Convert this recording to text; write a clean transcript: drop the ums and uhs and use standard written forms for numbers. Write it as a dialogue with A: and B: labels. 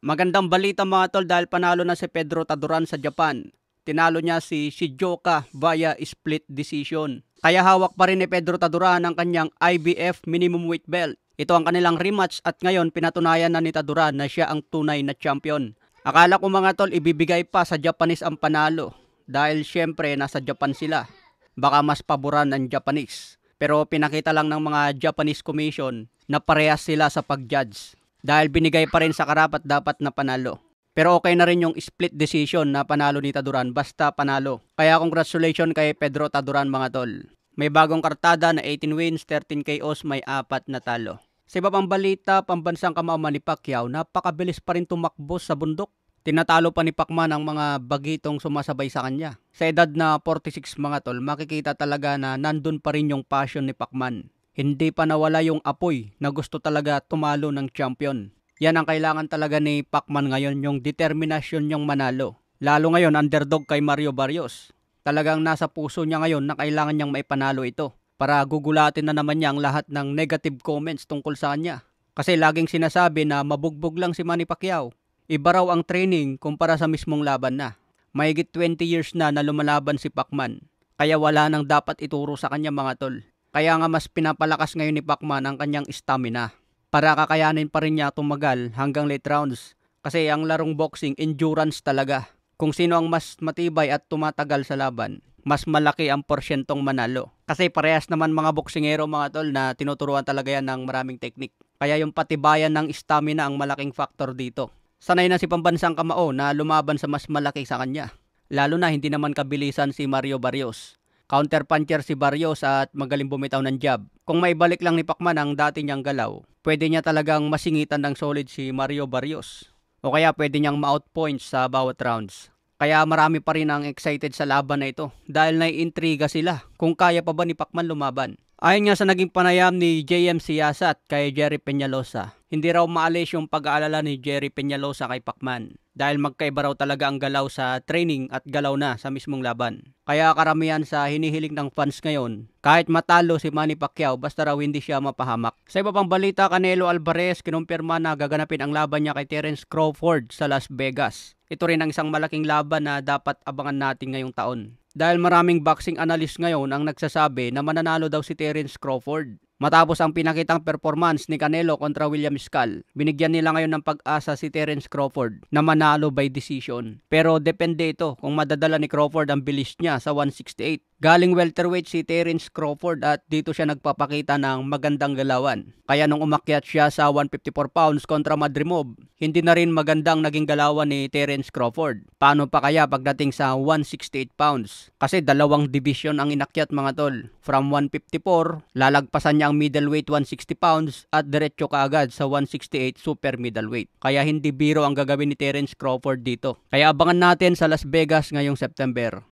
A: Magandang balita mga tol dahil panalo na si Pedro Taduran sa Japan. Tinalo niya si Shizuoka via split decision. Kaya hawak pa rin ni Pedro Taduran ang kanyang IBF minimum weight belt. Ito ang kanilang rematch at ngayon pinatunayan na ni Taduran na siya ang tunay na champion. Akala ko mga tol ibibigay pa sa Japanese ang panalo dahil syempre nasa Japan sila. Baka mas paboran ng Japanese. Pero pinakita lang ng mga Japanese Commission na parehas sila sa pag-judge. Dahil binigay pa rin sa karapat dapat na panalo. Pero okay na rin yung split decision na panalo ni Taduran basta panalo. Kaya congratulations kay Pedro Taduran mga tol. May bagong kartada na 18 wins, 13 KOs, may 4 na talo. Sa iba pang balita, pambansang kamao ni Pacquiao, napakabilis pa rin tumakbo sa bundok. Tinatalo pa ni Pacman ang mga bagitong sumasabay sa kanya. Sa edad na 46 mga tol, makikita talaga na nandun pa rin yung passion ni Pacman. Hindi pa nawala yung apoy na gusto talaga tumalo ng champion. Yan ang kailangan talaga ni Pacman ngayon, yung determinasyon niyang manalo. Lalo ngayon, underdog kay Mario Barrios. Talagang nasa puso niya ngayon na kailangan niyang maipanalo ito para gugulatin na naman niya ang lahat ng negative comments tungkol sa kanya. Kasi laging sinasabi na mabugbog lang si Manny Pacquiao. Iba raw ang training kumpara sa mismong laban na. Mahigit 20 years na lumalaban si Pacman. Kaya wala nang dapat ituro sa kanya mga tol. Kaya nga mas pinapalakas ngayon ni Pacman ang kanyang stamina para kakayanin pa rin niya tumagal hanggang late rounds. Kasi ang larong boxing, endurance talaga. Kung sino ang mas matibay at tumatagal sa laban, mas malaki ang porsyentong manalo. Kasi parehas naman mga boksingero mga tol na tinuturuan talaga yan ng maraming teknik. Kaya yung patibayan ng stamina ang malaking factor dito. Sanay na si pambansang kamao na lumaban sa mas malaki sa kanya. Lalo na hindi naman kabilisan si Mario Barrios. Counter-puncher si Barrios at magaling bumitaw ng jab. Kung maibalik lang ni Pacman ang dati niyang galaw, pwede niya talagang masingitan ng solid si Mario Barrios. O kaya pwede niyang ma-out points sa bawat rounds. Kaya marami pa rin ang excited sa laban na ito dahil naiintriga sila kung kaya pa ba ni Pacman lumaban. Ayon nga sa naging panayam ni JM Siyasat kay Jerry Peñalosa, hindi raw maalis yung pag-aalala ni Jerry Peñalosa kay Pacman dahil magkaiba raw talaga ang galaw sa training at galaw na sa mismong laban. Kaya karamihan sa hinihiling ng fans ngayon, kahit matalo si Manny Pacquiao basta raw hindi siya mapahamak. Sa iba pang balita, Canelo Alvarez kinumpirma na gaganapin ang laban niya kay Terence Crawford sa Las Vegas. Ito rin ang isang malaking laban na dapat abangan natin ngayong taon. Dahil maraming boxing analyst ngayon ang nagsasabi na mananalo daw si Terence Crawford. Matapos ang pinakitang performance ni Canelo kontra William Scal, binigyan nila ngayon ng pag-asa si Terence Crawford na manalo by decision. Pero depende ito kung madadala ni Crawford ang bilis niya sa 168. Galing welterweight si Terence Crawford at dito siya nagpapakita ng magandang galawan. Kaya nung umakyat siya sa 154 pounds kontra Madrimov, hindi na rin magandang naging galawan ni Terence Crawford. Paano pa kaya pagdating sa 168 pounds? Kasi dalawang division ang inakyat mga tol. From 154, lalagpasan niya ang middleweight 160 pounds at diretso kaagad sa 168 super middleweight. Kaya hindi biro ang gagawin ni Terence Crawford dito. Kaya abangan natin sa Las Vegas ngayong September.